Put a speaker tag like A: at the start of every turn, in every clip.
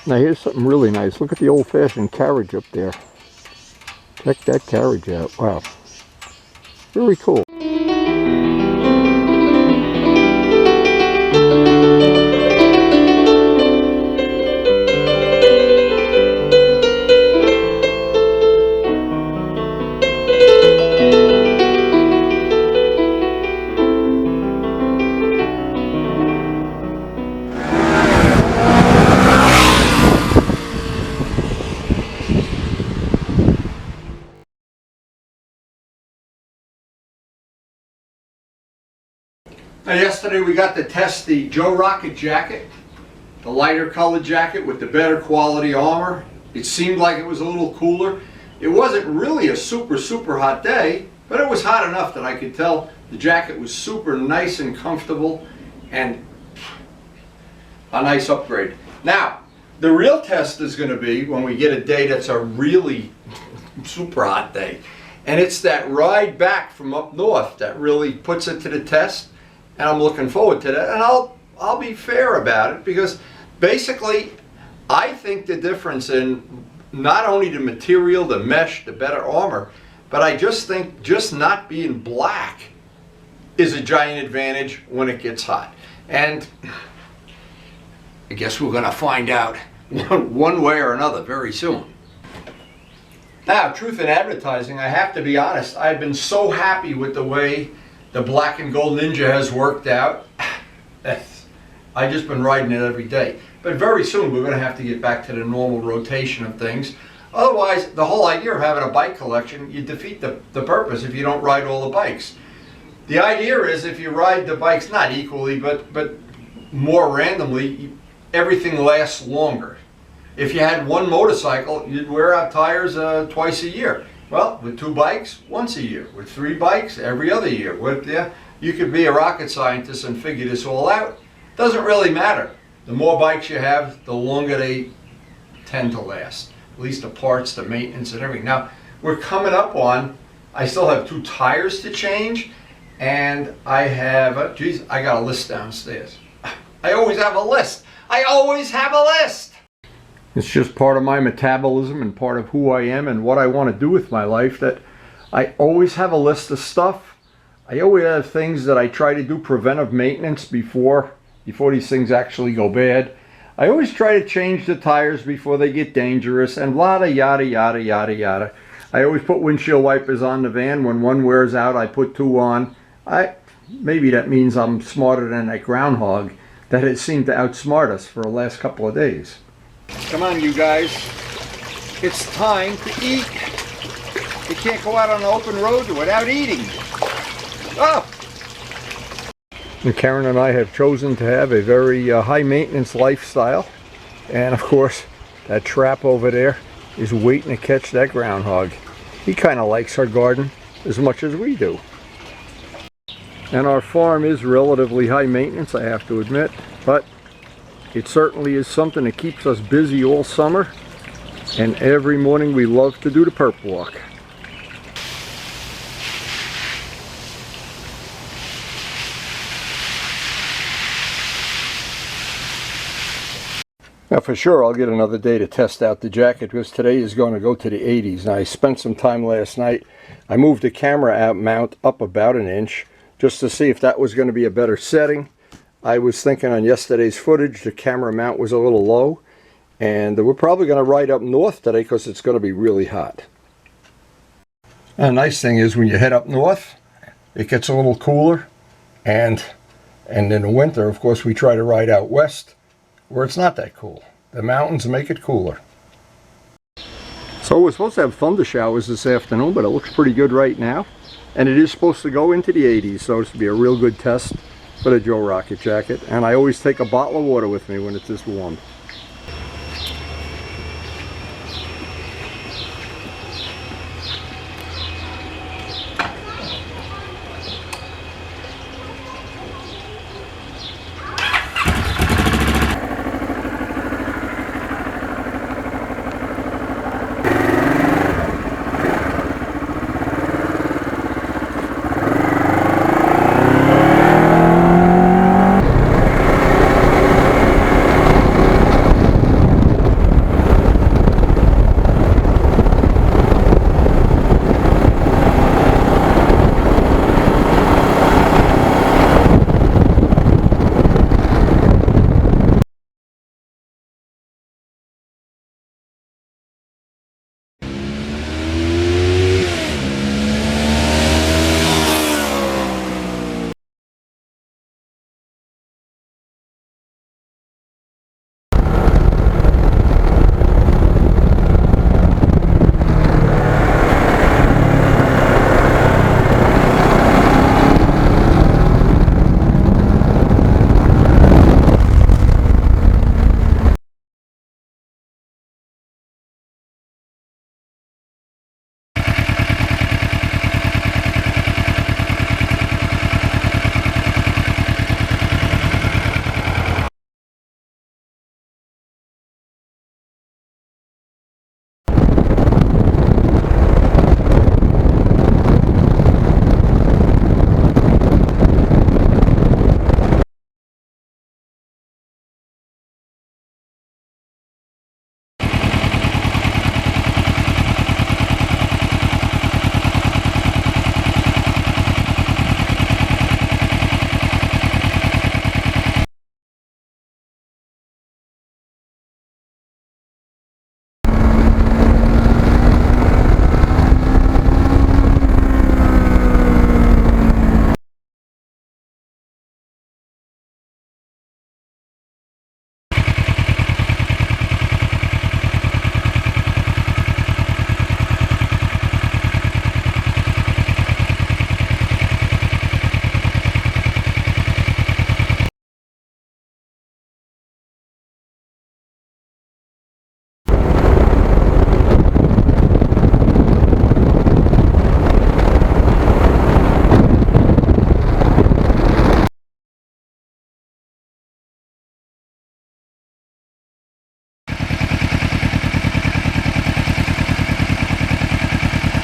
A: Now here's something really nice. Look at the old-fashioned carriage up there. Check that carriage out. Wow. Very cool.
B: Now yesterday we got to test the Joe Rocket jacket, the lighter colored jacket with the better quality armor. It seemed like it was a little cooler. It wasn't really a super hot day, but it was hot enough that I could tell the jacket was super nice and comfortable and a nice upgrade. Now, the real test is going to be when we get a day that's a really super hot day. And it's that ride back from up north that really puts it to the test. And I'm looking forward to that, and I'll be fair about it, because basically I think the difference in not only the material, the mesh, the better armor, but I just think just not being black is a giant advantage when it gets hot. And I guess we're going to find out one way or another very soon. Now, truth in advertising, I have to be honest, I've been so happy with the way the black and gold Ninja has worked out. I've just been riding it every day. But very soon we're going to have to get back to the normal rotation of things. Otherwise, the whole idea of having a bike collection, you defeat the purpose if you don't ride all the bikes. The idea is if you ride the bikes not equally, but more randomly, everything lasts longer. If you had one motorcycle, you'd wear out tires twice a year. Well, with 2 bikes, once a year. With 3 bikes, every other year. You could be a rocket scientist and figure this all out. Doesn't really matter. The more bikes you have, the longer they tend to last. At least the parts, the maintenance, and everything. Now, we're coming up on, I still have 2 tires to change, and I have, geez, I got a list downstairs. I always have a list. I always have a list.
A: It's just part of my metabolism and part of who I am and what I want to do with my life, that I always have a list of stuff. I always have things that I try to do preventive maintenance before these things actually go bad. I always try to change the tires before they get dangerous, and yada yada. I always put windshield wipers on the van. When one wears out, I put 2 on. Maybe that means I'm smarter than that groundhog that has seemed to outsmart us for the last couple of days.
B: Come on, you guys. It's time to eat. You can't go out on an open road without eating. Oh!
A: And Karen and I have chosen to have a very high maintenance lifestyle. And of course, that trap over there is waiting to catch that groundhog. He kind of likes our garden as much as we do. And our farm is relatively high maintenance, I have to admit, but it certainly is something that keeps us busy all summer, and every morning we love to do the perp walk. Now for sure I'll get another day to test out the jacket, because today is going to go to the 80s. Now I spent some time last night. I moved the camera mount up about 1 inch just to see if that was going to be a better setting. I was thinking on yesterday's footage the camera mount was a little low, and we're probably going to ride up north today because it's going to be really hot. And the nice thing is when you head up north, it gets a little cooler, and in the winter, of course, we try to ride out west where it's not that cool. The mountains make it cooler. So we're supposed to have thunder showers this afternoon, but it looks pretty good right now, and it is supposed to go into the 80s, so this will be a real good test for the Joe Rocket jacket. And I always take a bottle of water with me when it's this warm.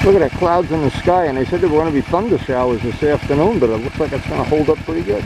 A: Look at that, clouds in the sky, and they said there were going to be thunder showers this afternoon, but it looks like it's going to hold up pretty good.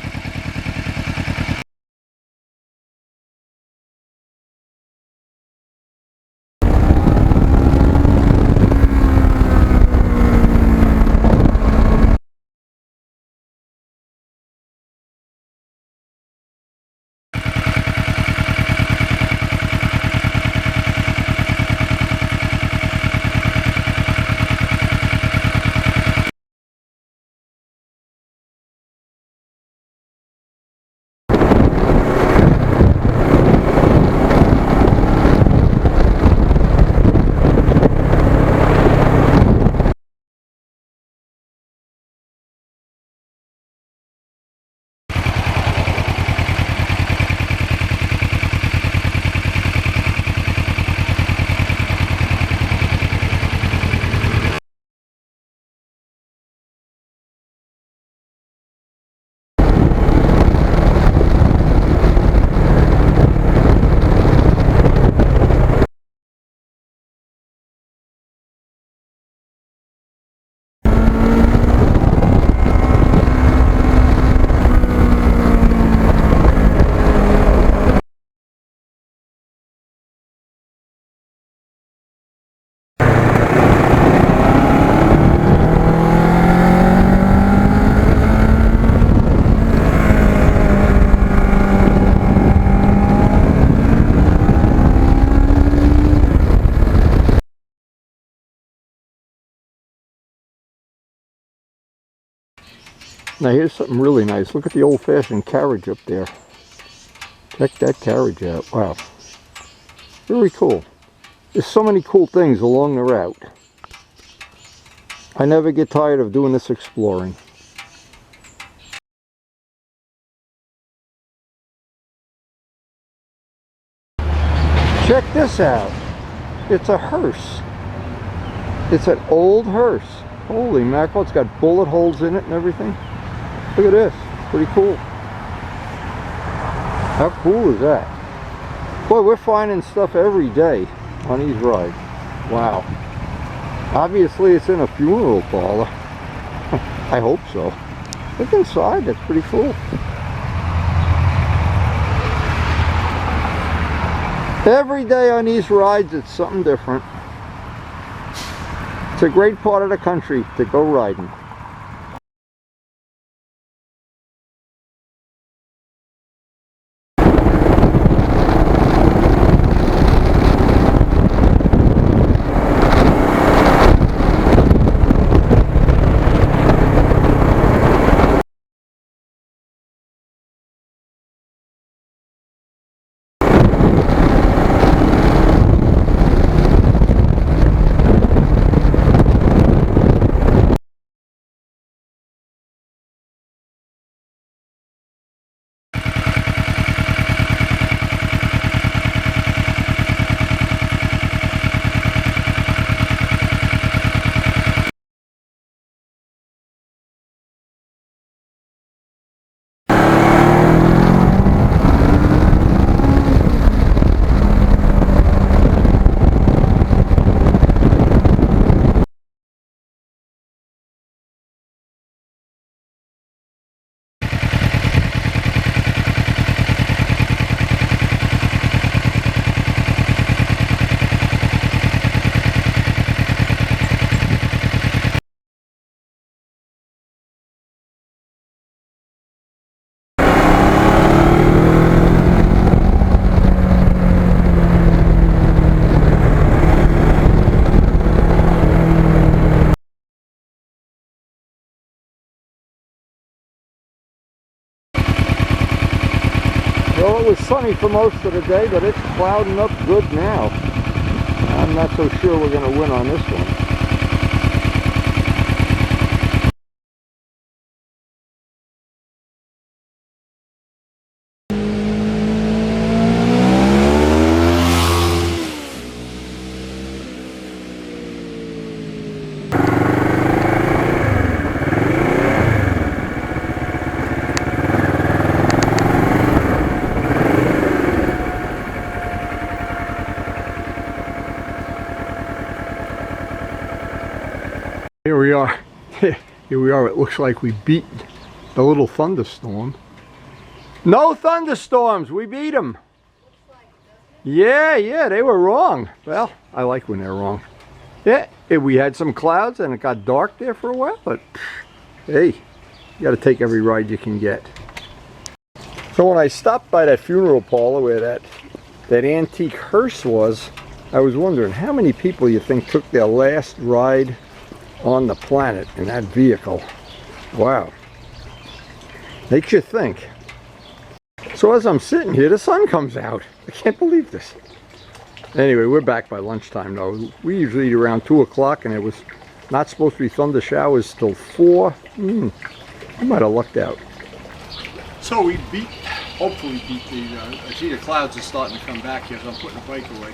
A: Now here's something really nice. Look at the old-fashioned carriage up there. Check that carriage out. Wow. Very cool. There's so many cool things along the route. I never get tired of doing this exploring. Check this out. It's a hearse. It's an old hearse. Holy mackerel, it's got bullet holes in it and everything. Look at this. Pretty cool. How cool is that? Boy, we're finding stuff every day on these rides. Wow. Obviously it's in a funeral parlor. I hope so. Look inside, that's pretty cool. Every day on these rides it's something different. It's a great part of the country to go riding. Well, it was sunny for most of the day, but it's clouding up good now. I'm not so sure we're going to win on this one. Here we are. It looks like we beat the little thunderstorm. No thunderstorms. We beat them. Yeah, they were wrong. Well, I like when they're wrong. Yeah, we had some clouds and it got dark there for a while, but hey, you got to take every ride you can get. So when I stopped by that funeral parlor where that antique hearse was, I was wondering how many people you think took their last ride on the planet in that vehicle. Wow. Makes you think. So as I'm sitting here, the sun comes out. I can't believe this. Anyway, we're back by lunchtime though. We usually eat around 2 o'clock and it was not supposed to be thunder showers till 4. I might have lucked out. So we hopefully beat the, I see the clouds are starting to come back here, so I'm putting the bike away.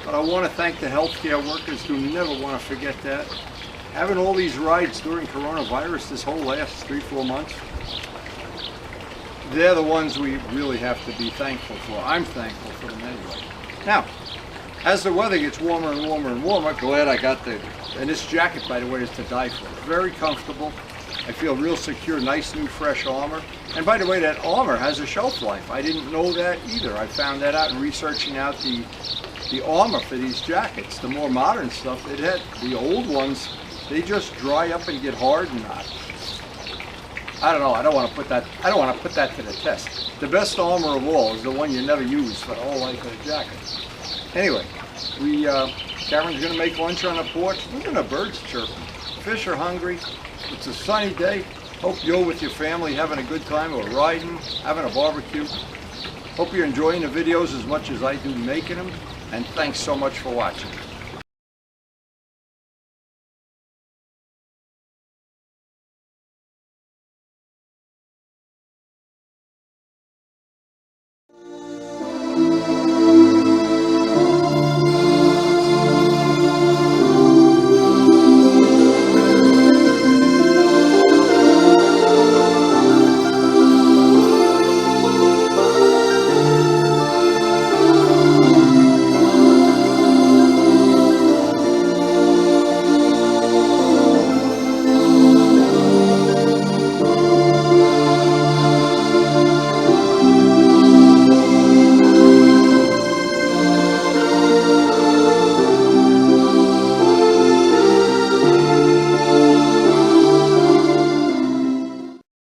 A: But I want to thank the healthcare workers who never want to forget that. Having all these rides during coronavirus this whole last 3-4 months, they're the ones we really have to be thankful for. I'm thankful for them anyway. Now, as the weather gets warmer and warmer and warmer, glad I got and this jacket, by the way, is to die for. Very comfortable. I feel real secure, nice new fresh armor. And by the way, that armor has a shelf life. I didn't know that either. I found that out in researching out the armor for these jackets. The more modern stuff, the old ones, they just dry up and get hard and I don't know. I don't want to put that to the test. The best armor of all is the one you never use for the whole life of the jacket. Anyway, Karen's going to make lunch on the porch. Look at the birds chirping. Fish are hungry. It's a sunny day. Hope you're with your family having a good time or riding, having a barbecue. Hope you're enjoying the videos as much as I do making them. And thanks so much for watching.